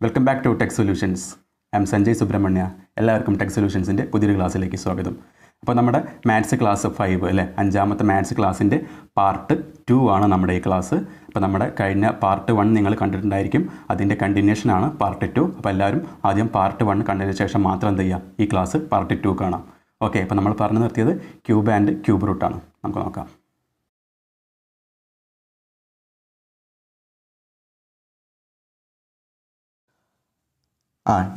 Welcome back to tech solutions. I am Sanjay Subrahmanya. എല്ലാവർക്കും tech സൊല്യൂഷൻസിൻ്റെ പുതിയൊരു ക്ലാസ്സിലേക്ക് സ്വാഗതം. അപ്പോൾ നമ്മുടെ മാത്സ് ക്ലാസ് 5 അല്ലേ, 5ാമത്തെ മാത്സ് ക്ലാസ്സിൻ്റെ പാർട്ട് 2 ആണ് നമ്മുടെ ഈ ക്ലാസ്. അപ്പോൾ നമ്മുടെ കഴിഞ്ഞ പാർട്ട് 1 നിങ്ങൾ കണ്ടിട്ടുണ്ടായിരിക്കും, അതിൻ്റെ കണ്ടിന്യൂഷനാണ് പാർട്ട് 2. അപ്പോൾ എല്ലാവരും ആദ്യം പാർട്ട് 1 കണ്ടതിന് ശേഷം മാത്രം എന്ത് ചെയ്യുക, ഈ ക്ലാസ് പാർട്ട് 2 കാണാം. ഓക്കെ, അപ്പോൾ നമ്മൾ പറഞ്ഞു നിർത്തിയത് ക്യൂബ് ആൻഡ് ക്യൂബ് റൂട്ടാണ്. നമുക്ക് നോക്കാം.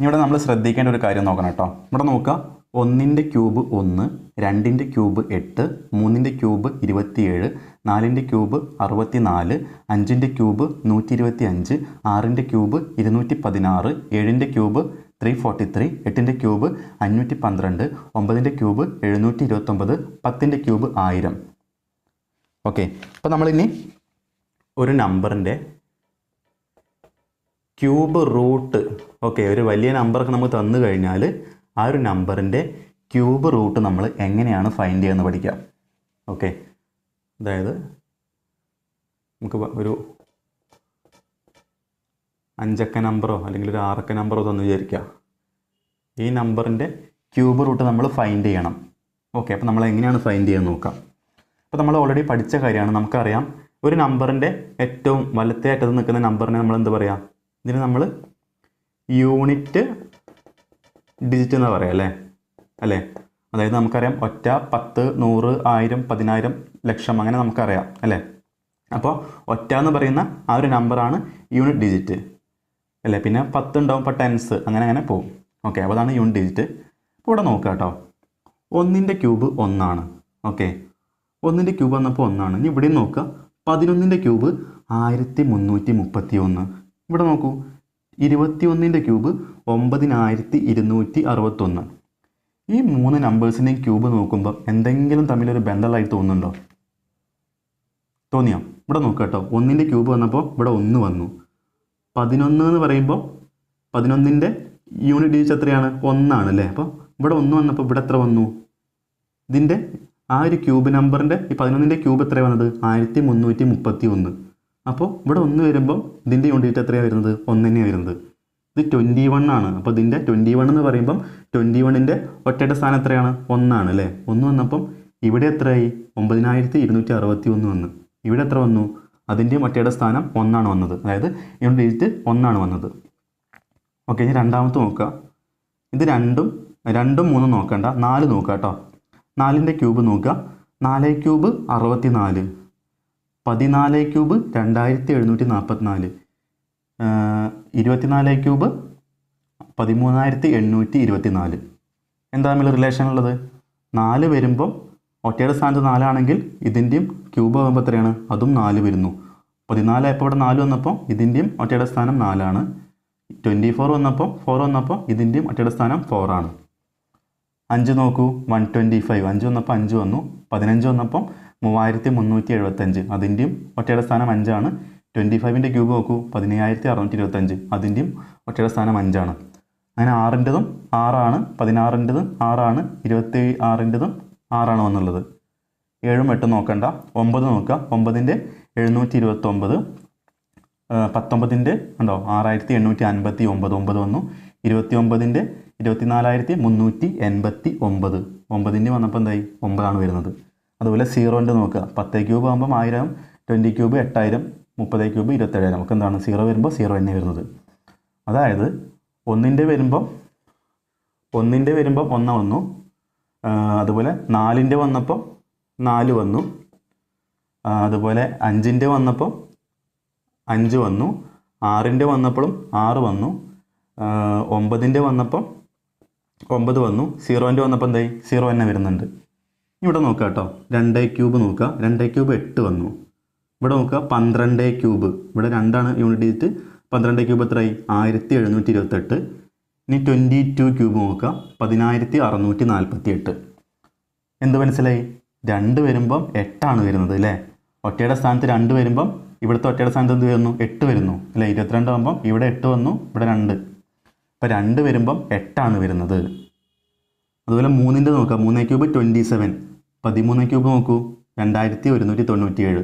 ഇവിടെ നമ്മൾ ശ്രദ്ധിക്കേണ്ട ഒരു കാര്യം നോക്കണം കേട്ടോ. ഇവിടെ നോക്കുക, 1ൻ്റെ ക്യൂബ് 1, 2ൻ്റെ ക്യൂബ് 8, 3ൻ്റെ ക്യൂബ് 27, 4ൻ്റെ ക്യൂബ് 64, 5ൻ്റെ ക്യൂബ് 125, 6ൻ്റെ ക്യൂബ് 216, 7ൻ്റെ ക്യൂബ് 343, 8ൻ്റെ ക്യൂബ് 512, 9ൻ്റെ ക്യൂബ് 729, 10ൻ്റെ ക്യൂബ് 1000. ഓക്കെ, അപ്പോൾ നമ്മളിനി ഒരു നമ്പറിൻ്റെ ക്യൂബ് റൂട്ട്, ഓക്കെ, ഒരു വലിയ നമ്പറൊക്കെ നമുക്ക് തന്നു കഴിഞ്ഞാൽ ആ ഒരു നമ്പറിൻ്റെ ക്യൂബ് റൂട്ട് നമ്മൾ എങ്ങനെയാണ് ഫൈൻഡ് ചെയ്യുന്നത് പഠിക്കാം. ഓക്കെ, അതായത് നമുക്ക് ഒരു 5 അക്ക നമ്പറോ അല്ലെങ്കിൽ ഒരു 6 അക്ക നമ്പറോ തന്നു വിചാരിക്കുക. ഈ നമ്പറിൻ്റെ ക്യൂബ് റൂട്ട് നമ്മൾ ഫൈൻഡ് ചെയ്യണം. ഓക്കെ, അപ്പോൾ നമ്മൾ എങ്ങനെയാണ് ഫൈൻഡ് ചെയ്യാൻ നോക്കാം. അപ്പോൾ നമ്മൾ ഓൾറെഡി പഠിച്ച കാര്യമാണ്. നമുക്കറിയാം, ഒരു നമ്പറിൻ്റെ ഏറ്റവും വലത്തേ അറ്റത്ത് നിൽക്കുന്ന നമ്പറിനെ നമ്മൾ എന്ത് പറയാം, ഇതിന് നമ്മൾ യൂണിറ്റ് ഡിജിറ്റ് എന്ന് പറയാം അല്ലേ. അതായത് നമുക്കറിയാം, ഒറ്റ, 10, 100, 1000, 10000, ലക്ഷം, അങ്ങനെ നമുക്കറിയാം അല്ലേ. അപ്പോൾ ഒറ്റ എന്ന് പറയുന്ന ആ ഒരു നമ്പറാണ് യൂണിറ്റ് ഡിജിറ്റ് അല്ലേ. പിന്നെ 10 ഉണ്ടാവും, ഇപ്പോൾ ടെൻസ്, അങ്ങനെ പോകും. ഓക്കെ, അപ്പോൾ അതാണ് യൂണിറ്റ് ഡിജിറ്റ്. അപ്പോൾ ഇവിടെ നോക്കുക കേട്ടോ, 1ൻ്റെ ക്യൂബ് 1 ആണ്. ഓക്കെ, 1ൻ്റെ ക്യൂബ് വന്നപ്പോൾ 1 ആണ്. ഇനി ഇവിടെയും നോക്കുക, 11ൻ്റെ ക്യൂബ് 1331. ഇവിടെ നോക്കൂ, 21ൻ്റെ ക്യൂബ് 9261. ഈ 3 നമ്പേഴ്സിൻ്റെയും ക്യൂബ് നോക്കുമ്പോൾ എന്തെങ്കിലും തമ്മിലൊരു ബന്ധമുള്ളതായിട്ട് തോന്നുന്നുണ്ടോ? തോന്നിയോ? ഇവിടെ നോക്കുക കേട്ടോ, 1ൻ്റെ ക്യൂബ് വന്നപ്പോൾ ഇവിടെ 1 വന്നു. 11 എന്ന് പറയുമ്പോൾ 11ൻ്റെ യൂണിറ്റ് ഡിജിറ്റ് എത്രയാണ്? 1 ആണ് അല്ലേ. അപ്പോൾ ഇവിടെ 1 വന്നപ്പോൾ ഇവിടെ എത്ര വന്നു? ഇതിൻ്റെ ആ ഒരു ക്യൂബ് നമ്പറിൻ്റെ ഈ 11ൻ്റെ ക്യൂബ് എത്രയാണ് വന്നത്? 1331. അപ്പോൾ ഇവിടെ 1 വരുമ്പം ഇതിൻ്റെ യൂണിറ്റ് ഡിജിറ്റ് എത്രയാണ് വരുന്നത്? 1 തന്നെയാണ് വരുന്നത്. ഇത് 21 ആണ്. അപ്പോൾ ഇതിൻ്റെ 21 എന്ന് പറയുമ്പം 21ൻ്റെ ഒറ്റയുടെ സ്ഥാനം എത്രയാണ്? 1 ആണ് അല്ലേ. 1 വന്നപ്പം ഇവിടെ എത്രയായി? 9261 വന്നു. ഇവിടെ എത്ര വന്നു? അതിൻ്റെയും ഒറ്റയുടെ സ്ഥാനം 1 ആണ് വന്നത്. അതായത് യൂണിറ്റ് ഡിജിറ്റ് 1 ആണ് വന്നത്. ഓക്കെ, ഇനി രണ്ടാമത്തെ നോക്കുക. ഇത് 2ഉം 3ഉം നോക്കണ്ട, 4 നോക്കുക കേട്ടോ. 4ൻ്റെ ക്യൂബ് നോക്കുക. 4 ക്യൂബ് 64, 14 ക്യൂബ് 2744, 24 ക്യൂബ് 13824. എന്താ തമ്മിൽ റിലേഷൻ ഉള്ളത്? 4 വരുമ്പം ഒറ്റയുടെ സ്ഥാനത്ത് 4 ആണെങ്കിൽ ഇതിൻ്റെയും ക്യൂബ് ആകുമ്പോൾ എത്രയാണ്? അതും 4 വരുന്നു. 14 ആയപ്പോൾ ഇവിടെ 4 വന്നപ്പോൾ ഇതിൻ്റെയും ഒറ്റയുടെ സ്ഥാനം 4 ആണ്. 24 വന്നപ്പോൾ 4 വന്നപ്പോൾ ഇതിൻ്റെയും ഒറ്റയുടെ സ്ഥാനം 4 ആണ്. 5 നോക്കൂ, 125. 5 വന്നപ്പോൾ 5 വന്നു. 15 വന്നപ്പം 3375, അതിൻ്റെയും ഒറ്റയുടെ സ്ഥാനം 5 ആണ്. 25ൻ്റെ ക്യൂബ് നോക്കൂ, 17625, അതിൻ്റെയും ഒറ്റയുടെ സ്ഥാനം 5 ആണ്. അങ്ങനെ 6ൻ്റെതും 6 ആണ്, 16ൻ്റെതും 6 ആണ്, 26ൻ്റെതും 6 ആണ് വന്നുള്ളത്. 7ഉം 8ഉം നോക്കണ്ട. 9 നോക്കുക. 9ൻ്റെ 729, 19ൻ്റെ ഉണ്ടോ 6859, 9 വന്നു. 29ൻ്റെ 24389, 9ൻ്റെ വന്നപ്പോൾ എന്തായി? 9 ആണ് വരുന്നത്. അതുപോലെ 0ൻ്റെ നോക്കുക. 10 ക്യൂബ് ആകുമ്പോൾ 1000, 20 ക്യൂബ് 8000, 30 ക്യൂബ് 27000. നമുക്ക് എന്താണ് 0 വരുമ്പോൾ 0 തന്നെ വരുന്നത്. അതായത് 1ൻ്റെ വരുമ്പം 1 വന്നു. അതുപോലെ 4ൻ്റെ വന്നപ്പോൾ 4 വന്നു. അതുപോലെ 5ൻ്റെ വന്നപ്പോൾ 5 വന്നു. 6ൻ്റെ വന്നപ്പോഴും 6 വന്നു. 9ൻ്റെ വന്നപ്പോൾ 9 വന്നു. 0ൻ്റെ വന്നപ്പോൾ എന്തായി? 0 തന്നെ വരുന്നുണ്ട്. ഇവിടെ നോക്കുക കേട്ടോ, 2 ക്യൂബ് നോക്കുക. 2 ക്യൂബ് 8 വന്നു. ഇവിടെ നോക്കുക, 12 ക്യൂബ്, ഇവിടെ 2 ആണ് യൂണിറ്റ് ഡിജിറ്റ്. 12 ക്യൂബ് എത്രയായി? 1728. ഇനി 22 ക്യൂബ് നോക്കുക, 10648. എന്ത് മനസ്സിലായി? 2 വരുമ്പം 8 ആണ് വരുന്നത് അല്ലേ. ഒറ്റയുടെ സ്ഥാനത്ത് 2 വരുമ്പം ഇവിടുത്തെ ഒറ്റയുടെ സ്ഥാനത്ത് എന്ത് വരുന്നു? 8 വരുന്നു അല്ലേ. 22 ആകുമ്പം ഇവിടെ 8 വന്നു, ഇവിടെ 2. അപ്പോൾ 2 വരുമ്പം 8 ആണ് വരുന്നത്. അതുപോലെ 3ൻ്റെ നോക്കുക. 3 ക്യൂബ് 27, 13 ക്യൂബ് നോക്കൂ, 2197.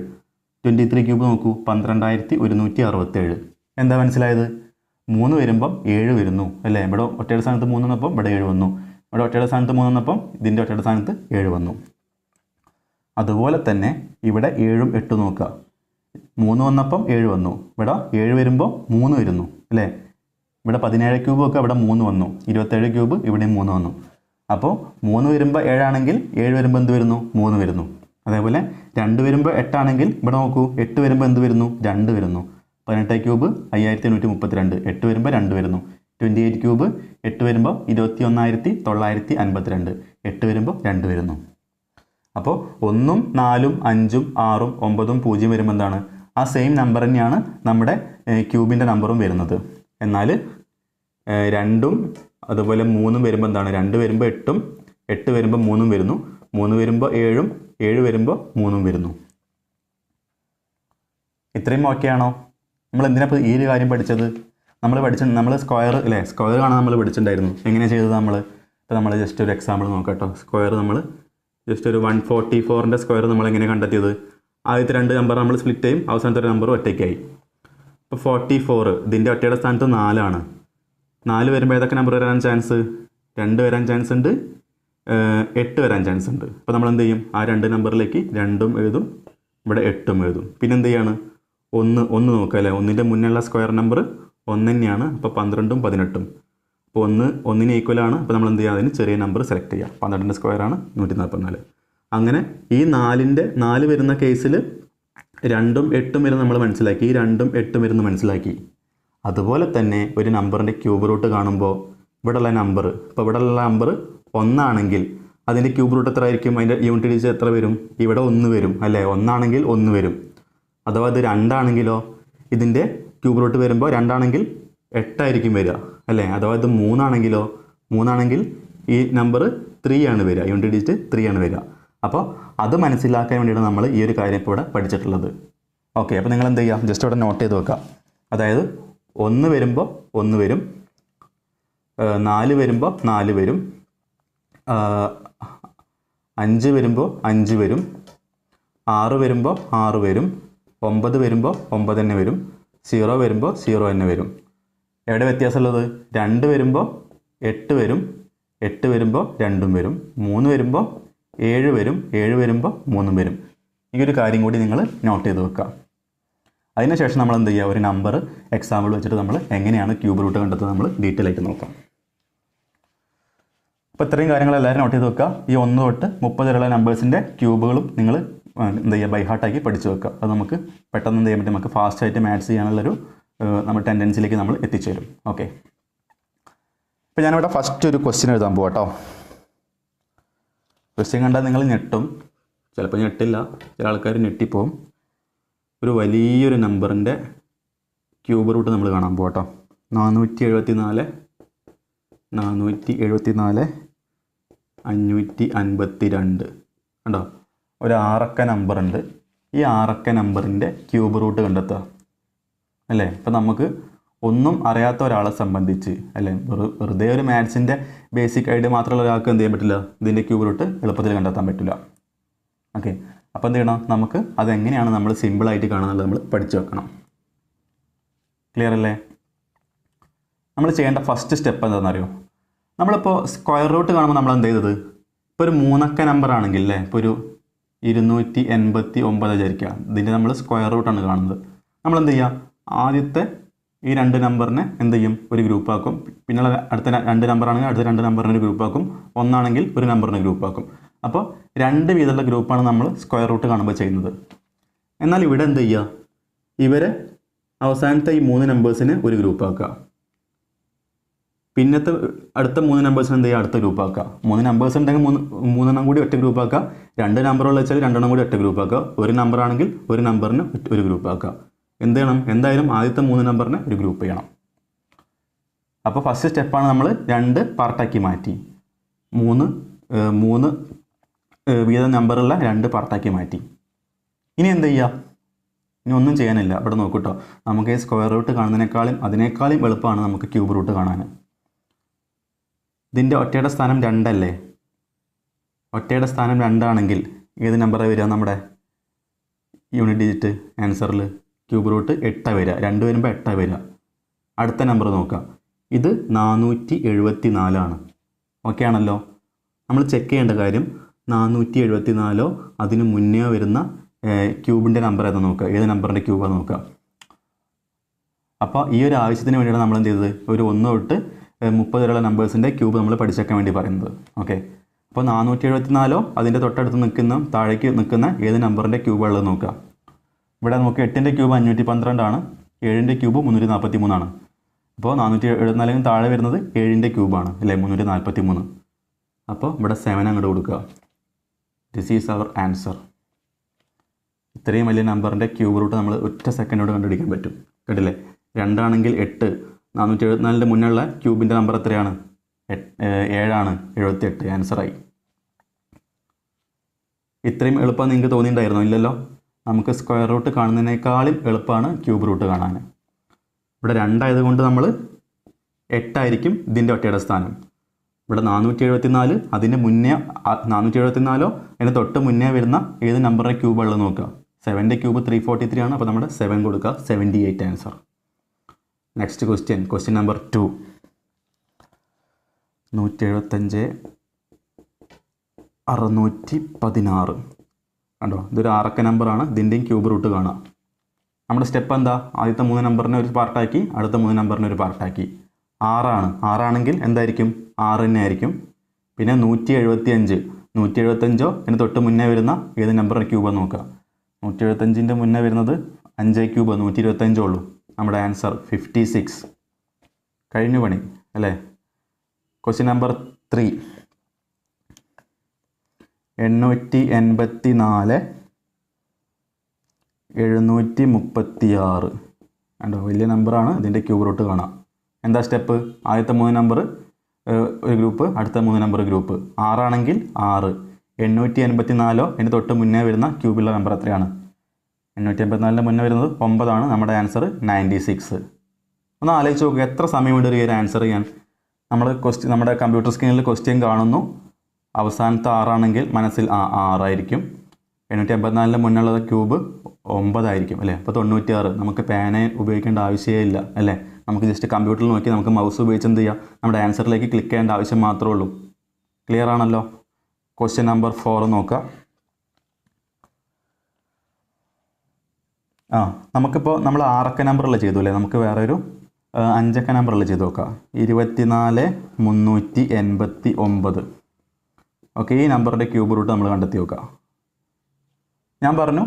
23 ക്യൂബ് നോക്കൂ, 12167. എന്താ മനസ്സിലായത്? 3 വരുമ്പം 7 വരുന്നു അല്ലേ. ഇവിടെ ഒറ്റയുടെ സ്ഥാനത്ത് 3 വന്നപ്പം ഇവിടെ 7 വന്നു. ഇവിടെ ഒറ്റയുടെ സ്ഥാനത്ത് 3 വന്നപ്പം ഇതിൻ്റെ ഒറ്റയുടെ സ്ഥാനത്ത് 7 വന്നു. അതുപോലെ തന്നെ ഇവിടെ 7ഉം 8 നോക്കുക. 3 വന്നപ്പം 7 വന്നു. ഇവിടെ 7 വരുമ്പോൾ 3 വരുന്നു അല്ലേ. ഇവിടെ 17 ക്യൂബ് ഒക്കെ ഇവിടെ 3 വന്നു. 27 ക്യൂബ് ഇവിടെയും 3 വന്നു. അപ്പോൾ 3 വരുമ്പോൾ 7 ആണെങ്കിൽ 7 വരുമ്പോൾ എന്ത് വരുന്നു? 3 വരുന്നു. അതേപോലെ 2 വരുമ്പോൾ 8 ആണെങ്കിൽ ഇവിടെ നോക്കൂ, 8 വരുമ്പോൾ എന്ത് വരുന്നു? 2 വരുന്നു. 18 ക്യൂബ് 5132. 8 വരുമ്പോൾ 2 വരുന്നു. 28 ക്യൂബ് 8 വരുമ്പോൾ 21952. 8 വരുമ്പോൾ 2 വരുന്നു. അപ്പോൾ 1ഉം 4ഉം 5ഉം 6ഉം 9ഉം 0 വരുമ്പോൾ എന്താണ്? ആ സെയിം നമ്പർ തന്നെയാണ് നമ്മുടെ ക്യൂബിൻ്റെ നമ്പറും വരുന്നത്. എന്നാൽ 2ഉം അതുപോലെ 3ഉം വരുമ്പോൾ എന്താണ്? 2 വരുമ്പോൾ 8ഉം 8 വരുമ്പോൾ 3ഉം വരുന്നു. 3 വരുമ്പോൾ 7ഉം 7 വരുമ്പോൾ 3ഉം വരുന്നു. ഇത്രയും ഓക്കെ ആണോ? നമ്മൾ എന്തിനാണ് ഈ ഒരു കാര്യം പഠിച്ചത്? നമ്മൾ സ്ക്വയർ അല്ലേ, സ്ക്വയർ കാണാൻ നമ്മൾ പഠിച്ചിട്ടുണ്ടായിരുന്നു. എങ്ങനെ ചെയ്തത് നമ്മൾ? ഇപ്പോൾ നമ്മൾ ജസ്റ്റ് ഒരു എക്സാമ്പിൾ നോക്കാം കേട്ടോ. സ്ക്വയർ നമ്മൾ ജസ്റ്റ് ഒരു 144ൻ്റെ സ്ക്വയർ നമ്മൾ എങ്ങനെ കണ്ടെത്തിയത്? ആദ്യത്തെ 2 നമ്പർ നമ്മൾ സ്പ്ലിറ്റ് ചെയ്യും, അവസാനത്തെ ഒരു നമ്പർ ഒറ്റയ്ക്കായി. ഇപ്പോൾ 44 ഇതിൻ്റെ ഒറ്റയുടെ സ്ഥാനത്ത് 4 4 വരുമ്പോൾ ഏതൊക്കെ നമ്പർ വരാൻ ചാൻസ്? 2 വരാൻ ചാൻസ് ഉണ്ട്, 8 വരാൻ ചാൻസ് ഉണ്ട്. അപ്പോൾ നമ്മൾ എന്ത് ചെയ്യും? ആ 2 നമ്പറിലേക്ക് 2ഉം എഴുതും, ഇവിടെ 8ഉം എഴുതും. പിന്നെ എന്ത് ചെയ്യാണ്? 1 നോക്കുക അല്ലേ. 1ൻ്റെ മുന്നുള്ള സ്ക്വയർ നമ്പർ 1 തന്നെയാണ്. അപ്പോൾ 12ഉം 18ഉം. അപ്പോൾ 1 ഈക്വലാണ്. അപ്പോൾ നമ്മൾ എന്ത് ചെയ്യുക? അതിന് ചെറിയ നമ്പർ സെലക്ട് ചെയ്യുക. 12ൻ്റെ സ്ക്വയറാണ് 144. അങ്ങനെ ഈ 4 വരുന്ന കേസിൽ 2ഉം 8ഉം വരുന്ന നമ്മൾ മനസ്സിലാക്കി. ഈ 2ഉം 8ഉം വരുന്ന മനസ്സിലാക്കി. അതുപോലെ തന്നെ ഒരു നമ്പറിൻ്റെ ക്യൂബ് റൂട്ട് കാണുമ്പോൾ ഇവിടെയുള്ള നമ്പർ, ഇപ്പോൾ ഇവിടെയുള്ള നമ്പർ 1 ആണെങ്കിൽ അതിൻ്റെ ക്യൂബ് റൂട്ട് എത്ര ആയിരിക്കും? അതിൻ്റെ യൂണിറ്റ് ഡിജിറ്റ് എത്ര വരും? ഇവിടെ 1 വരും അല്ലേ. 1 ആണെങ്കിൽ 1 വരും. അഥവാ ഇത് 2 ആണെങ്കിലോ ഇതിൻ്റെ ക്യൂബ് റൂട്ട് വരുമ്പോൾ 2 ആണെങ്കിൽ 8 ആയിരിക്കും വരിക അല്ലേ. അഥവാ ഇത് 3 ആണെങ്കിലോ 3 ആണെങ്കിൽ ഈ നമ്പർ 3 ആണ് വരിക, യൂണിറ്റ് ഡിജിറ്റ് 3 ആണ് വരിക. അപ്പോൾ അത് മനസ്സിലാക്കാൻ വേണ്ടിയാണ് നമ്മൾ ഈ ഒരു കാര്യം ഇപ്പോൾ ഇവിടെ പഠിച്ചിട്ടുള്ളത്. ഓക്കെ, അപ്പോൾ നിങ്ങൾ എന്ത് ചെയ്യുക? ജസ്റ്റ് ഇവിടെ നോട്ട് ചെയ്ത് വെക്കുക. അതായത് 1 വരുമ്പോൾ 1 വരും, 4 വരുമ്പോൾ 4 വരും, 5 വരുമ്പോൾ 5 വരും, 6 വരുമ്പോൾ 6 വരും, 9 വരുമ്പോൾ 9 തന്നെ വരും, 0 വരുമ്പോൾ 0 തന്നെ വരും. എവിടെ വ്യത്യാസമുള്ളത്? 2 വരുമ്പോൾ 8 വരും, 8 വരുമ്പോൾ 2ഉം വരും, 3 വരുമ്പോൾ 7 വരും, 7 വരുമ്പോൾ 3ഉം വരും. ഈ ഒരു കാര്യം കൂടി നിങ്ങൾ നോട്ട് ചെയ്ത് വെക്കുക. അതിനുശേഷം നമ്മൾ എന്ത് ചെയ്യുക? ഒരു നമ്പർ എക്സാമ്പിൾ വെച്ചിട്ട് നമ്മൾ എങ്ങനെയാണ് ക്യൂബ് റൂട്ട് കണ്ടെത്തുന്നത് നമ്മൾ ഡീറ്റെയിൽ ആയിട്ട് നോക്കാം. അപ്പോൾ ഇത്രയും കാര്യങ്ങൾ എല്ലാവരും നോട്ട് ചെയ്ത് വെക്കുക. ഈ 1 തൊട്ട് 30 വരെയുള്ള നമ്പേഴ്സിൻ്റെ ക്യൂബുകളും നിങ്ങൾ എന്ത് ചെയ്യുക? ബൈ ഹാർട്ടാക്കി പഠിച്ചു വെക്കുക. അത് നമുക്ക് പെട്ടെന്ന് എന്ത് ചെയ്യാൻ പറ്റും? നമുക്ക് ഫാസ്റ്റായിട്ട് മാത്സ് ചെയ്യാനുള്ളൊരു നമ്മുടെ ടെൻഡൻസിയിലേക്ക് നമ്മൾ എത്തിച്ചേരും. ഓക്കെ, ഇപ്പോൾ ഞാനിവിടെ ഫസ്റ്റ് ഒരു ക്വസ്റ്റ്യൻ എഴുതാൻ പോകാം കേട്ടോ. ക്വസ്റ്റ്യൻ കണ്ടാൽ നിങ്ങൾ ഞെട്ടും, ചിലപ്പോൾ ഞെട്ടില്ല, ചില ആൾക്കാർ ഞെട്ടിപ്പോവും. ഒരു വലിയൊരു നമ്പറിൻ്റെ ക്യൂബ് റൂട്ട് നമ്മൾ കാണാൻ പോകാം കേട്ടോ. 474 552 കണ്ടോ? ഒരു 6 അക്ക നമ്പറുണ്ട്. ഈ 6 അക്ക നമ്പറിൻ്റെ ക്യൂബ് റൂട്ട് കണ്ടെത്തുക അല്ലേ. ഇപ്പം നമുക്ക് ഒന്നും അറിയാത്ത ഒരാളെ സംബന്ധിച്ച് അല്ലേ, വെറുതെ ഒരു മാത്സിൻ്റെ ബേസിക് ഐഡിയ മാത്രമുള്ള ഒരാൾക്ക് എന്ത് ചെയ്യാൻ പറ്റില്ല? ഇതിൻ്റെ ക്യൂബ് റൂട്ട് എളുപ്പത്തിൽ കണ്ടെത്താൻ പറ്റില്ല. ഓക്കെ, അപ്പോൾ എന്ത് ചെയ്യണം? നമുക്ക് അതെങ്ങനെയാണ് നമ്മൾ സിമ്പിളായിട്ട് കാണുന്നത് നമ്മൾ പഠിച്ചു വെക്കണം. ക്ലിയർ അല്ലേ? നമ്മൾ ചെയ്യേണ്ട ഫസ്റ്റ് സ്റ്റെപ്പ് എന്താണെന്നറിയോ? നമ്മളിപ്പോൾ സ്ക്വയർ റൂട്ട് കാണുമ്പോൾ നമ്മൾ എന്ത് ചെയ്തത്? ഇപ്പോൾ ഒരു 3 അക്ക നമ്പർ ആണെങ്കിൽ അല്ലേ, ഇപ്പോൾ ഒരു 289 വിചാരിക്കുക. ഇതിൻ്റെ നമ്മൾ സ്ക്വയർ റൂട്ടാണ് കാണുന്നത്. നമ്മൾ എന്ത് ചെയ്യുക? ആദ്യത്തെ ഈ 2 നമ്പറിനെ എന്ത് ചെയ്യും? ഒരു ഗ്രൂപ്പാക്കും. പിന്നെ അടുത്ത 2 നമ്പറാണെങ്കിൽ അടുത്ത 2 നമ്പറിന് ഒരു ഗ്രൂപ്പാക്കും. 1 ആണെങ്കിൽ ഒരു നമ്പറിന് ഗ്രൂപ്പാക്കും. അപ്പോൾ 2 വീതമുള്ള ഗ്രൂപ്പാണ് നമ്മൾ സ്ക്വയർ റൂട്ട് കാണുമ്പോൾ ചെയ്യുന്നത്. എന്നാൽ ഇവിടെ എന്ത് ചെയ്യുക? ഇവരെ അവസാനത്തെ ഈ 3 നമ്പേഴ്സിന് ഒരു ഗ്രൂപ്പാക്കുക. പിന്നത്തെ അടുത്ത 3 നമ്പേഴ്സിന് എന്ത് ചെയ്യുക? അടുത്ത ഗ്രൂപ്പാക്കുക. 3 നമ്പേഴ്സ് ഉണ്ടെങ്കിൽ 3 കൂടി ഒറ്റ ഗ്രൂപ്പാക്കുക. 2 നമ്പറുള്ള വെച്ചാൽ 2 കൂടി ഒറ്റ ഗ്രൂപ്പാക്കുക. ഒരു നമ്പറാണെങ്കിൽ ഒരു നമ്പറിന് ഒരു ഗ്രൂപ്പാക്കുക. എന്ത് ചെയ്യണം? എന്തായാലും ആദ്യത്തെ 3 നമ്പറിനെ ഒരു ഗ്രൂപ്പ് ചെയ്യണം. അപ്പോൾ ഫസ്റ്റ് സ്റ്റെപ്പാണ് നമ്മൾ 2 പാർട്ടാക്കി മാറ്റി. 3 വീതം നമ്പറുള്ള 2 പാർട്ടാക്കി മാറ്റി. ഇനി എന്ത് ചെയ്യുക? ഇനി ഒന്നും ചെയ്യാനില്ല. ഇവിടെ നോക്കൂട്ടോ, നമുക്ക് ഈ സ്ക്വയർ റൂട്ട് കാണുന്നതിനേക്കാളും അതിനേക്കാളും എളുപ്പമാണ് നമുക്ക് ക്യൂബ് റൂട്ട് കാണാൻ. ഇതിൻ്റെ ഒറ്റയുടെ സ്ഥാനം 2 അല്ലേ? ഒറ്റയുടെ സ്ഥാനം 2 ആണെങ്കിൽ ഏത് നമ്പറാണ് വരിക? നമ്മുടെ യൂണിറ്റ് ഡിജിറ്റ് ആൻസറിൽ ക്യൂബ് റൂട്ട് 8 വരിക. 2 വരുമ്പോൾ 8 വരിക. അടുത്ത നമ്പർ നോക്കാം. ഇത് 474 ഓക്കെ ആണല്ലോ. നമ്മൾ ചെക്ക് ചെയ്യേണ്ട കാര്യം 474 അതിന് മുന്നേ വരുന്ന ക്യൂബിൻ്റെ നമ്പർ ഏതാ നോക്കുക, ഏത് നമ്പറിൻ്റെ ക്യൂബാണ് നോക്കുക. അപ്പോൾ ഈ ഒരു ആവശ്യത്തിന് വേണ്ടിയാണ് നമ്മൾ എന്ത് ചെയ്തത്, ഒരു 1 തൊട്ട് 30 വരെയുള്ള നമ്പേഴ്സിൻ്റെ ക്യൂബ് നമ്മൾ പഠിച്ചേക്കാൻ വേണ്ടി പറയുന്നത്. ഓക്കെ, അപ്പോൾ 474 അതിൻ്റെ തൊട്ടടുത്ത് നിൽക്കുന്ന താഴേക്ക് നിൽക്കുന്ന ഏത് നമ്പറിൻ്റെ ക്യൂബുള്ളത് നോക്കുക. ഇവിടെ നോക്കുക 8ൻ്റെ ക്യൂബ് 512 7ൻ്റെ ക്യൂബ് 343 അപ്പോൾ 474 താഴെ വരുന്നത് 7ൻ്റെ ക്യൂബാണ് അല്ലേ, 343. അപ്പോൾ ഇവിടെ 7 അങ്ങോട്ട് കൊടുക്കുക. This is our answer. ഇത്രയും വലിയ നമ്പറിൻ്റെ ക്യൂബ് റൂട്ട് നമ്മൾ ഒറ്റ സെക്കൻഡോട് കണ്ടുപിടിക്കാൻ പറ്റും. കേട്ടില്ലേ, 2 ആണെങ്കിൽ 8, 474 മുന്നുള്ള ക്യൂബിൻ്റെ നമ്പർ എത്രയാണ്, 7 78. ആൻസറായി. ഇത്രയും എളുപ്പം നിങ്ങൾക്ക് തോന്നിയിട്ടുണ്ടായിരുന്നോ? ഇല്ലല്ലോ. നമുക്ക് സ്ക്വയർ റൂട്ട് കാണുന്നതിനേക്കാളും എളുപ്പമാണ് ക്യൂബ് റൂട്ട് കാണാൻ. ഇവിടെ 2 ആയതുകൊണ്ട് നമ്മൾ 8 ആയിരിക്കും ഇതിൻ്റെ ഒറ്റയുടെ സ്ഥാനം. ഇവിടെ 474 അതിൻ്റെ മുന്നേ 474 അതിന് തൊട്ട് മുന്നേ വരുന്ന ഏത് നമ്പറിൻ്റെ ക്യൂബുള്ളത് നോക്കുക. 7ൻ്റെ ക്യൂബ് 343 അപ്പോൾ നമ്മുടെ 7 കൊടുക്കുക. 78 ആൻസർ. Next question number 2. 175 616 കണ്ടോ, ഇതൊരു 6 നമ്പറാണ്. ഇതിൻ്റെയും ക്യൂബ് റൂട്ട് കാണാം. നമ്മുടെ സ്റ്റെപ്പ് എന്താ, ആദ്യത്തെ 3 നമ്പറിനെ ഒരു പാർട്ടാക്കി, അടുത്ത 3 നമ്പറിനെ ഒരു പാർട്ടാക്കി. 6ആണെങ്കിൽ എന്തായിരിക്കും, 6 തന്നെ ആയിരിക്കും. പിന്നെ 175 അതിന് തൊട്ട് മുന്നേ വരുന്ന ഏത് നമ്പറിൻ്റെ ക്യൂബ് നോക്കുക. 175ൻ്റെ മുന്നേ വരുന്നത് 5 ക്യൂബ് 125 ഉള്ളൂ. നമ്മുടെ ആൻസർ 56. കഴിഞ്ഞു പണി അല്ലേ. Question number 3. 884 736 കണ്ടോ, വലിയ നമ്പറാണ്. ഇതിൻ്റെ ക്യൂബ് റൂട്ട് കാണാം. എന്താ സ്റ്റെപ്പ്, ആദ്യത്തെ 3 നമ്പർ ഒരു ഗ്രൂപ്പ്, അടുത്ത 3 നമ്പർ ഗ്രൂപ്പ്. 6ആണെങ്കിൽ 6, 884 അതിന് തൊട്ട് മുന്നേ വരുന്ന ക്യൂബുള്ള നമ്പർ എത്രയാണ്, 884 മുന്നേ വരുന്നത് 9. നമ്മുടെ ആൻസർ 96. ഒന്ന് ആലോചിച്ച് നോക്കുക, എത്ര സമയം കൊണ്ട് ഈ ഒരു ആൻസർ ചെയ്യാൻ. നമ്മുടെ കമ്പ്യൂട്ടർ സ്ക്രീനിൽ ക്വസ്റ്റ്യൻ കാണുന്നു, അവസാനത്തെ 6ആണെങ്കിൽ മനസ്സിൽ 6 ആയിരിക്കും. 884 മുന്നുള്ള ക്യൂബ് 9 ആയിരിക്കും അല്ലേ. അപ്പോൾ 96. നമുക്ക് പേന ഉപയോഗിക്കേണ്ട ആവശ്യമേ ഇല്ല അല്ലേ. നമുക്ക് ജസ്റ്റ് കമ്പ്യൂട്ടറിൽ നോക്കി നമുക്ക് മൗസ് ഉപയോഗിച്ച് എന്ത് ചെയ്യാം, നമ്മുടെ ആൻസറിലേക്ക് ക്ലിക്ക് ചെയ്യേണ്ട ആവശ്യം മാത്രമേ ഉള്ളൂ. ക്ലിയർ ആണല്ലോ. ക്വസ്റ്റ്യൻ നമ്പർ 4 നോക്കുക. നമുക്കിപ്പോൾ നമ്മൾ 6 നമ്പറുള്ള ചെയ്തു അല്ലേ, നമുക്ക് വേറെ ഒരു 5 നമ്പറുള്ള ചെയ്ത് നോക്കാം. 24 389. ഓക്കെ, ഈ നമ്പറിൻ്റെ ക്യൂബ് റൂട്ട് നമ്മൾ കണ്ടെത്തി നോക്കാം. ഞാൻ പറഞ്ഞു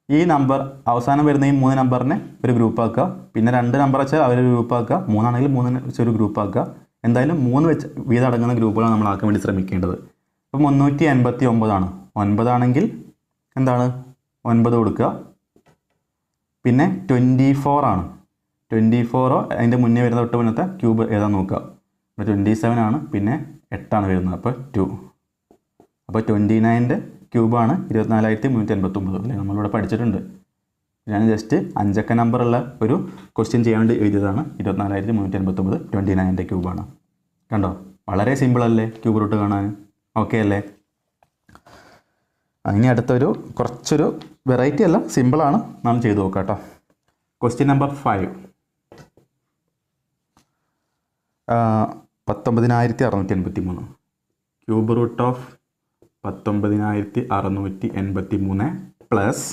ഈ നമ്പർ അവസാനം വരുന്ന ഈ 3 നമ്പറിനെ ഒരു ഗ്രൂപ്പ് ആക്കുക, പിന്നെ 2 നമ്പർ വെച്ചാൽ അവരൊരു ഗ്രൂപ്പ് ആക്കുക, 3 ആണെങ്കിൽ 3 വെച്ച് ഒരു ഗ്രൂപ്പ് ആക്കുക. എന്തായാലും 3 വെച്ച് വീതം അടങ്ങുന്ന ഗ്രൂപ്പുകളാണ് നമ്മൾ ആക്കാൻ വേണ്ടി ശ്രമിക്കേണ്ടത്. അപ്പോൾ 389 9 ആണെങ്കിൽ എന്താണ് 9 കൊടുക്കുക. പിന്നെ 24 24 അതിൻ്റെ മുന്നേ വരുന്ന തൊട്ട് മുന്നത്തെ ക്യൂബ് ഏതാണെന്ന് നോക്കുക. അപ്പോൾ 27 പിന്നെ 8 വരുന്നത്, അപ്പോൾ 2. അപ്പോൾ 29ൻ്റെ ക്യൂബാണ് 24389 അല്ലേ, നമ്മളിവിടെ പഠിച്ചിട്ടുണ്ട്. ഞാൻ ജസ്റ്റ് 5 നമ്പറുള്ള ഒരു ക്വസ്റ്റ്യൻ ചെയ്യാൻ വേണ്ടി എഴുതിയതാണ്. 24389 29ൻ്റെ ക്യൂബാണ്. കണ്ടോ, വളരെ സിമ്പിൾ അല്ലേ ക്യൂബ് റൂട്ട് കാണാൻ. ഓക്കെ അല്ലേ. ഇനി അടുത്തൊരു കുറച്ചൊരു വെറൈറ്റി അല്ല, സിമ്പിളാണ്, നാം ചെയ്ത് നോക്കാം കേട്ടോ. Question number 5. 19683 cube root of 19683 plus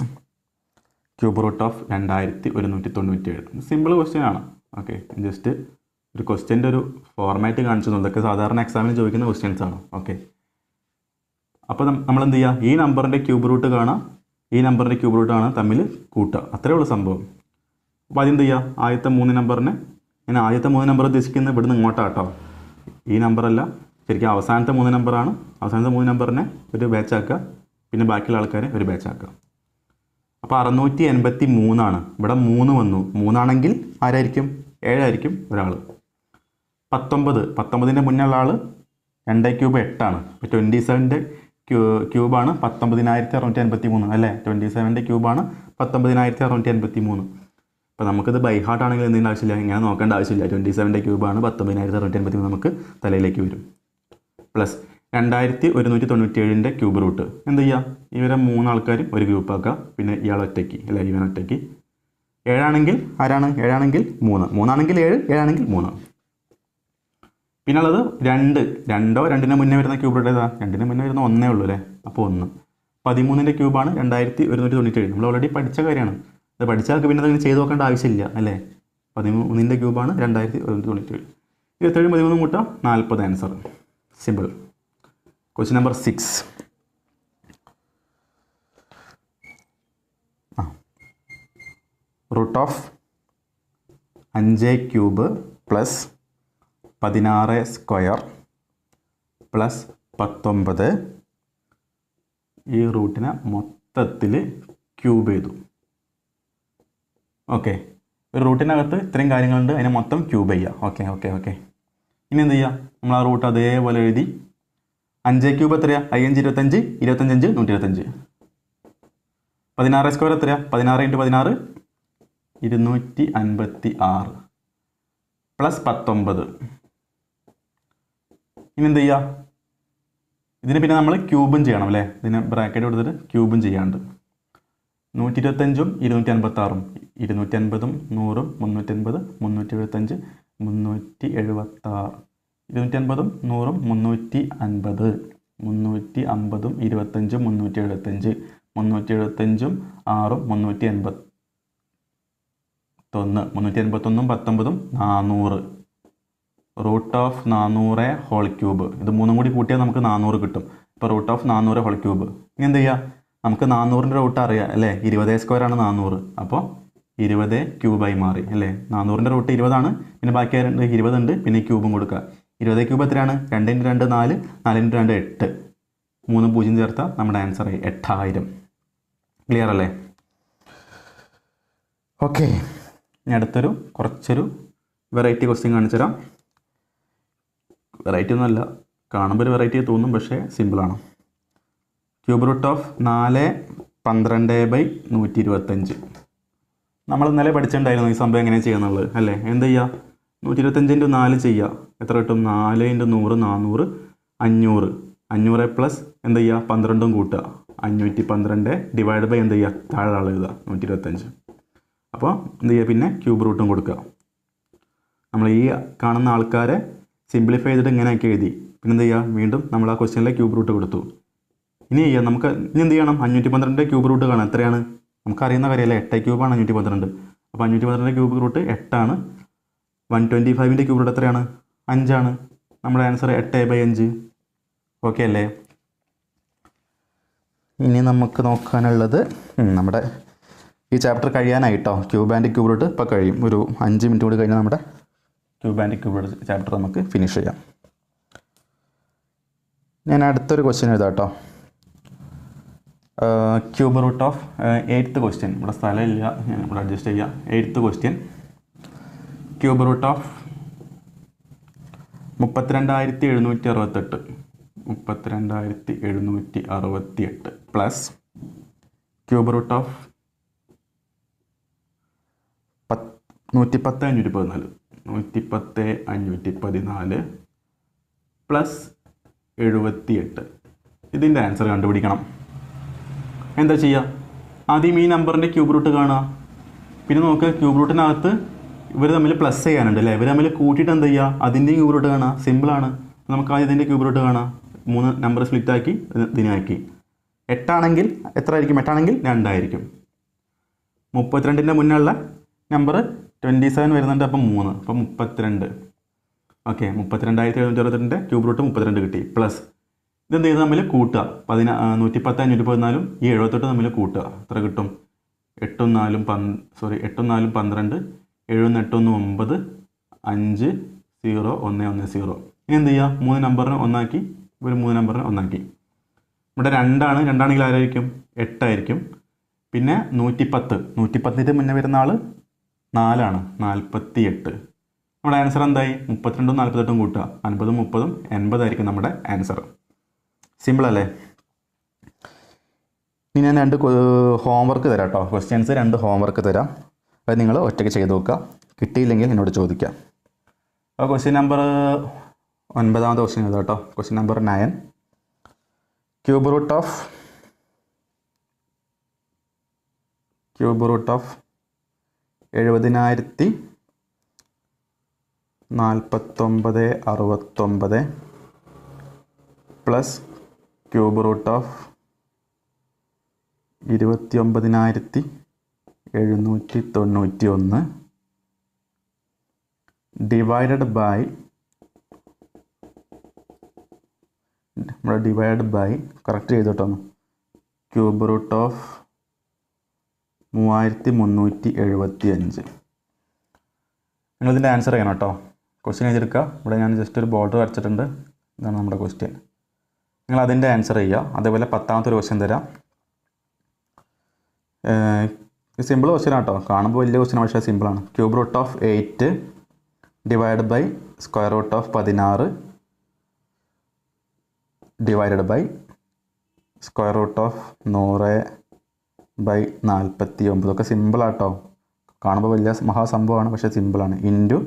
cube root of 2197. Simple question ആണ്. ഓക്കെ, ജസ്റ്റ് ഒരു ക്വസ്റ്റ്യൻ്റെ ഒരു ഫോർമാറ്റ് കാണിച്ചു. ഇതൊക്കെ സാധാരണ എക്സാമിന് ചോദിക്കുന്ന ക്വസ്റ്റ്യൻസ് ആണ്. ഓക്കെ, അപ്പോൾ നമ്മൾ എന്ത് ചെയ്യുക, ഈ നമ്പറിൻ്റെ ക്യൂബ് റൂട്ട് കാണാം, ഈ നമ്പറിൻ്റെ ക്യൂബ് റൂട്ട് കാണാം, തമ്മിൽ കൂട്ടുക, അത്രയേ ഉള്ളൂ സംഭവം. അപ്പോൾ അതെന്ത് ചെയ്യുക, ആദ്യത്തെ 3 നമ്പറിനെ, ഞാൻ ആദ്യത്തെ 3 നമ്പർ ഉദ്ദേശിക്കുന്നത് ഇവിടുന്ന് ഇങ്ങോട്ടാട്ടോ, ഈ നമ്പറല്ല, ശരിക്കും അവസാനത്തെ 3 നമ്പറാണ്. അവസാനത്തെ 3 നമ്പറിനെ ഒരു ബാച്ചാക്കുക, പിന്നെ ബാക്കിയുള്ള ആൾക്കാരെ ഒരു ബാച്ചാക്കുക. അപ്പോൾ 683 ഇവിടെ 3 വന്നു. 3 ആണെങ്കിൽ ആരായിരിക്കും, 7 ആയിരിക്കും ഒരാൾ. 19ൻ്റെ മുന്നേ ഉള്ള ആൾ 2 ക്യൂബ് 8. അപ്പോൾ 27ൻ്റെ ക്യൂബാണ് 19683 അല്ലേ. 27ൻ്റെ ക്യൂബാണ് 19683. അപ്പോൾ നമുക്കിത് ബൈ ഹാർട്ട് ആണെങ്കിൽ എന്തെങ്കിലും ആവശ്യമില്ല, ഇങ്ങനെ നോക്കേണ്ട ആവശ്യമില്ല. 27ൻ്റെ ക്യൂബാണ് 19683 നമുക്ക് തലയിലേക്ക് വരും. പ്ലസ് 2197ൻ്റെ ക്യൂബ് റൂട്ട് എന്ത് ചെയ്യുക, ഇവരെ 3 ആൾക്കാരും ഒരു ഗ്രൂപ്പ് ആക്കുക, പിന്നെ ഇയാൾ ഒറ്റയ്ക്ക് അല്ല ഇവൻ ഒറ്റയ്ക്ക്. ഏഴാണെങ്കിൽ ആരാണ്? ഏഴാണെങ്കിൽ 3, 3 ആണെങ്കിൽ 7, 7 ആണെങ്കിൽ 3. പിന്നെ ഉള്ളത് 2, 2ഓ 2ന് മുന്നേ വരുന്ന ക്യൂബ് റൂട്ട് ഏതാ? 2ന് മുന്നേ വരുന്ന 1 ഉള്ളൂ അല്ലേ? അപ്പോൾ 1. 13ൻ്റെ ക്യൂബാണ് 2197. നമ്മൾ ഓൾറെഡി പഠിച്ച കാര്യമാണ്. അത് പഠിച്ചാൽ പിന്നെ അതിങ്ങനെ ചെയ്ത് നോക്കേണ്ട ആവശ്യമില്ല അല്ലേ? 13ൻ്റെ ക്യൂബാണ് 2197. 27 13 കൂട്ടാം 40 answer. Simple. Question number 6. Root of 5 cube plus 16 square plus 19 ഈ റൂട്ടിനെ മൊത്തത്തിൽ ക്യൂബ് ചെയ്തു. ഓക്കെ, ഒരു റൂട്ടിനകത്ത് ഇത്രയും കാര്യങ്ങളുണ്ട്, അതിനെ മൊത്തം ക്യൂബ് ചെയ്യുക. Okay okay okay. ഇനി എന്ത് ചെയ്യുക? നമ്മൾ ആ റൂട്ട് അതേപോലെ എഴുതി. 5 ക്യൂബ് എത്രയാണ്? 5 25, 25 125. 16 സ്ക്വയർ എത്രയാണ്? 16 × 16 256 പ്ലസ് 19. ഇനി എന്ത് ചെയ്യുക? ഇതിന് പിന്നെ നമ്മൾ ക്യൂബും ചെയ്യണം അല്ലേ? ഇതിന് ബ്രാക്കറ്റ് കൊടുത്തിട്ട് ക്യൂബും ചെയ്യാണ്ട്. 125ഉം 256ഉം 250ഉം 100ഉം 350 375 376 250ഉം 100ഉം 350 350ഉം 25 375 375ഉം 6ഉം 381 381ഉം 19ഉം 400. Root of 400 whole cube. ഇത് 3 കൂടി കൂട്ടിയാൽ നമുക്ക് 400 കിട്ടും. ഇപ്പോൾ റൂട്ട് ഓഫ് 400 ഹോൾ ക്യൂബ്. ഇനി എന്ത് ചെയ്യുക? നമുക്ക് 400ൻ്റെ റൂട്ട് അറിയാം അല്ലേ? 20 സ്ക്വയർ ആണ് 400. അപ്പോൾ 20 ക്യൂബായി മാറി അല്ലേ? 400ൻ്റെ റൂട്ട് 20ആണ്. പിന്നെ ബാക്കി 20 ഉണ്ട്. പിന്നെ ക്യൂബും കൊടുക്കുക. 20 ക്യൂബ് എത്രയാണ്? 2 × 2 4, 4 × 2 8. 3 0 ചേർത്താൽ നമ്മുടെ ആൻസർ 8000. ക്ലിയർ അല്ലേ? ഓക്കെ, ഇനി അടുത്തൊരു കുറച്ചൊരു വെറൈറ്റി ക്വസ്റ്റ്യൻ കാണിച്ചു തരാം. വെറൈറ്റി ഒന്നുമല്ല, കാണുമ്പോൾ ഒരു വെറൈറ്റി തോന്നും, പക്ഷേ സിമ്പിളാണ്. Cube root of 4 12/125. നമ്മൾ ഇന്നലെ പഠിച്ചിട്ടുണ്ടായിരുന്നു ഈ സംഭവം എങ്ങനെയാണ് ചെയ്യുന്നുള്ളത് അല്ലേ? എന്ത് ചെയ്യുക? 125 × 4 ചെയ്യുക. എത്ര കിട്ടും? 4 × 100 400 500. 500 പ്ലസ് എന്ത് ചെയ്യുക? 12ഉം കൂട്ടുക. 512 ഡിവൈഡ് ബൈ എന്ത് ചെയ്യുക? താഴെ ആൾ എഴുതുക 125. അപ്പോൾ എന്ത് ചെയ്യുക? പിന്നെ ക്യൂബ് റൂട്ടും കൊടുക്കുക. നമ്മൾ ഈ കാണുന്ന ആൾക്കാരെ സിംപ്ലിഫൈ ചെയ്തിട്ട് ഇങ്ങനെയൊക്കെ എഴുതി. പിന്നെ എന്ത് ചെയ്യുക? വീണ്ടും നമ്മൾ ആ ക്വസ്റ്റ്യനിലെ ക്യൂബ് റൂട്ട് കൊടുത്തു. ഇനി ചെയ്യാം നമുക്ക്. ഇനി എന്ത് ചെയ്യണം? 512 ക്യൂബ് റൂട്ട് കാണാം. എത്രയാണ്? നമുക്കറിയുന്ന കാര്യമല്ലേ? 8 ക്യൂബാണ് 512. അപ്പോൾ 512 ക്യൂബ് റൂട്ട് 8ആണ്. 125ൻ്റെ ക്യൂബ് റൂട്ട് എത്രയാണ്? 5 ആണ്. നമ്മുടെ ആൻസർ 8/5. ഓക്കെ അല്ലേ? ഇനി നമുക്ക് നോക്കാനുള്ളത് നമ്മുടെ ഈ ചാപ്റ്റർ കഴിയാനായിട്ടോ. ക്യൂബ് ആൻഡ് ക്യൂബ് റൂട്ട് ഇപ്പോൾ കഴിയും. ഒരു 5 മിനിറ്റ് കൂടി കഴിഞ്ഞാൽ നമ്മുടെ cube and cube root chapter നമുക്ക് ഫിനിഷ് ചെയ്യാം. ഞാൻ അടുത്തൊരു ക്വസ്റ്റ്യൻ എഴുതാം കേട്ടോ. Cube root of 8th question. ഇവിടെ സ്ഥലമില്ല, ഞാൻ ഇവിടെ അഡ്ജസ്റ്റ് ചെയ്യാം. 8th question. Cube root of 32768 32768 plus cube root of 110 514 plus 78. ഇതിൻ്റെ ആൻസർ കണ്ടുപിടിക്കണം. എന്താ ചെയ്യുക? ആദ്യം ഈ നമ്പറിൻ്റെ ക്യൂബ് റൂട്ട് കാണുക. പിന്നെ നമുക്ക് ക്യൂബ് റൂട്ടിനകത്ത് ഇവർ തമ്മിൽ പ്ലസ് ചെയ്യാനുണ്ട് അല്ലേ? ഇവർ തമ്മിൽ കൂട്ടിയിട്ട് എന്ത് ചെയ്യുക? അതിൻ്റെയും ക്യൂബ് റൂട്ട് കാണുക. സിമ്പിളാണ്. നമുക്ക് ആദ്യം ഇതിൻ്റെ ക്യൂബ് റൂട്ട് കാണാം. 3 നമ്പർ സ്പ്ലിറ്റാക്കി ഇതിനാക്കി. 8 ആണെങ്കിൽ എത്ര ആയിരിക്കും? 8 ആണെങ്കിൽ 2 ആയിരിക്കും. 32ൻ്റെ മുന്നുള്ള നമ്പർ 27 വരുന്നുണ്ട്. അപ്പം 3, അപ്പം 32. ഓക്കെ, 32762 ക്യൂബ് റൂട്ട് 32 കിട്ടി. പ്ലസ് ഇതെന്ത് ചെയ്ത് തമ്മിൽ കൂട്ടുക. 110 514 ഈ 78 തമ്മിൽ കൂട്ടുക. എത്ര കിട്ടും? 8 4 12 7 8 9 5 0 1 1 0. ഇനി എന്ത് ചെയ്യുക? 3 നമ്പറിന് ഒന്നാക്കി. ഒരു 3 നമ്പറിന് ഒന്നാക്കി. ഇവിടെ 2 ആണ്. 2 ആണെങ്കിൽ ആരായിരിക്കും? 8 ആയിരിക്കും. പിന്നെ 110 മുന്നേ വരുന്ന ആൾ 4 ആണ്. 48. നമ്മുടെ ആൻസർ എന്തായി? 32 48 കൂട്ടുക. 50 30 80 ആയിരിക്കും നമ്മുടെ ആൻസർ. സിമ്പിൾ അല്ലേ? ഇനി ഞാൻ 2 ഹോംവർക്ക് തരാം കേട്ടോ. ക്വസ്റ്റ്യൻസ് 2 ഹോംവർക്ക് തരാം. അത് നിങ്ങൾ ഒറ്റയ്ക്ക് ചെയ്ത് നോക്കുക. കിട്ടിയില്ലെങ്കിൽ എന്നോട് ചോദിക്കാം. അപ്പോൾ ക്വസ്റ്റ്യൻ നമ്പർ 9ാമത്തെ ക്വസ്റ്റ്യൻ എഴുതാം കേട്ടോ. Question number 9. Cube root of 70,049,69 plus cube root of 29,791 divided by correct ചെയ്തോട്ടോ ക്യൂബ് റൂട്ട് ഓഫ് 3,375. നിങ്ങളിതിൻ്റെ ആൻസർ ചെയ്യണം കേട്ടോ. ക്വസ്റ്റ്യൻ എഴുതിയെടുക്കുക. ഇവിടെ ഞാൻ ജസ്റ്റ് ഒരു ബോർഡർ വരച്ചിട്ടുണ്ട്. ഇതാണ് നമ്മുടെ ക്വസ്റ്റ്യൻ. നിങ്ങൾ അതിൻ്റെ ആൻസർ ചെയ്യുക. അതേപോലെ 10ാമത്തെ ഒരു ക്വസ്റ്റ്യൻ തരാം. സിമ്പിൾ ക്വസ്റ്റ്യൻ ആട്ടോ. കാണുമ്പോൾ വലിയ ക്വസ്റ്റ്യൻ പക്ഷേ സിമ്പിളാണ്. Cube root of 8 divide by square root of 16 divided by square root of 100/49. ഒക്കെ സിമ്പിളാട്ടോ. കാണുമ്പോൾ വലിയ മഹാസംഭവമാണ്, പക്ഷേ സിമ്പിളാണ്. Into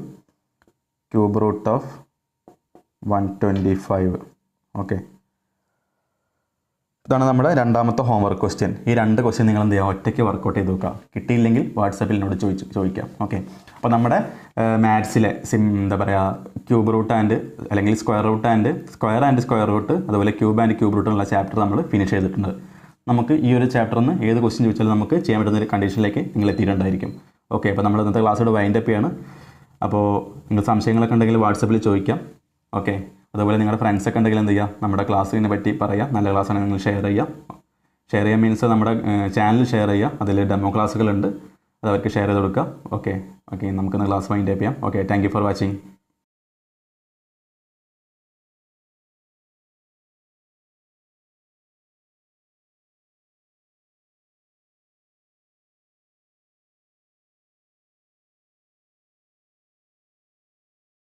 cube root of 125. Okay, ഇതാണ് നമ്മുടെ 2ാമത്തെ ഹോംവർക്ക് ക്വസ്റ്റ്യൻ. ഈ 2 ക്വസ്റ്റ്യൻ നിങ്ങൾ എന്ത് ചെയ്യുക, ഒറ്റയ്ക്ക് വർക്കൗട്ട് ചെയ്ത് നോക്കുക. കിട്ടിയില്ലെങ്കിൽ വാട്സാപ്പിൽ എന്നോട് ചോദിക്കാം. ഓക്കെ, അപ്പോൾ നമ്മുടെ മാത്സിലെ എന്താ പറയുക, ക്യൂബ് റൂട്ട് ആൻഡ് അല്ലെങ്കിൽ സ്ക്വയർ ആൻഡ് സ്ക്വയർ റൂട്ട് അതുപോലെ ക്യൂബ് ആൻഡ് ക്യൂബ് റൂട്ട് എന്നുള്ള ചാപ്റ്റർ നമ്മൾ ഫിനിഷ് ചെയ്തിട്ടുണ്ട്. നമുക്ക് ഈ ഒരു ചാപ്റ്ററിൽ നിന്ന് ഏത് ക്വസ്റ്റ്യൻ ചോദിച്ചാലും നമുക്ക് ചെയ്യാൻ പറ്റുന്ന ഒരു കണ്ടീഷനിലേക്ക് നിങ്ങൾ എത്തിയിട്ടുണ്ടായിരിക്കും. ഓക്കെ, അപ്പോൾ നമ്മൾ ഇന്നത്തെ ക്ലാസ്സോട് വൈൻഡപ്പ് ചെയ്യാണ്. അപ്പോൾ നിങ്ങൾ സംശയങ്ങളൊക്കെ ഉണ്ടെങ്കിൽ വാട്സാപ്പിൽ ചോദിക്കാം. ഓക്കെ, അതുപോലെ നിങ്ങളുടെ ഫ്രണ്ട്സൊക്കെ ഉണ്ടെങ്കിൽ എന്ത് ചെയ്യുക, നമ്മുടെ ക്ലാസ്സിനെ പറ്റി പറയുക. നല്ല ക്ലാസ്സാണെങ്കിൽ നിങ്ങൾ ഷെയർ ചെയ്യുക മീൻസ് നമ്മുടെ ചാനൽ ഷെയർ ചെയ്യുക. അതിൽ ഡെമോ ക്ലാസ്സുകളുണ്ട്, അത് അവർക്ക് ഷെയർ ചെയ്ത് കൊടുക്കുക. ഓക്കെ, നമുക്കിന്ന് ക്ലാസ് വൈൻഡപ്പ് ചെയ്യാം. Okay, thank you for watching.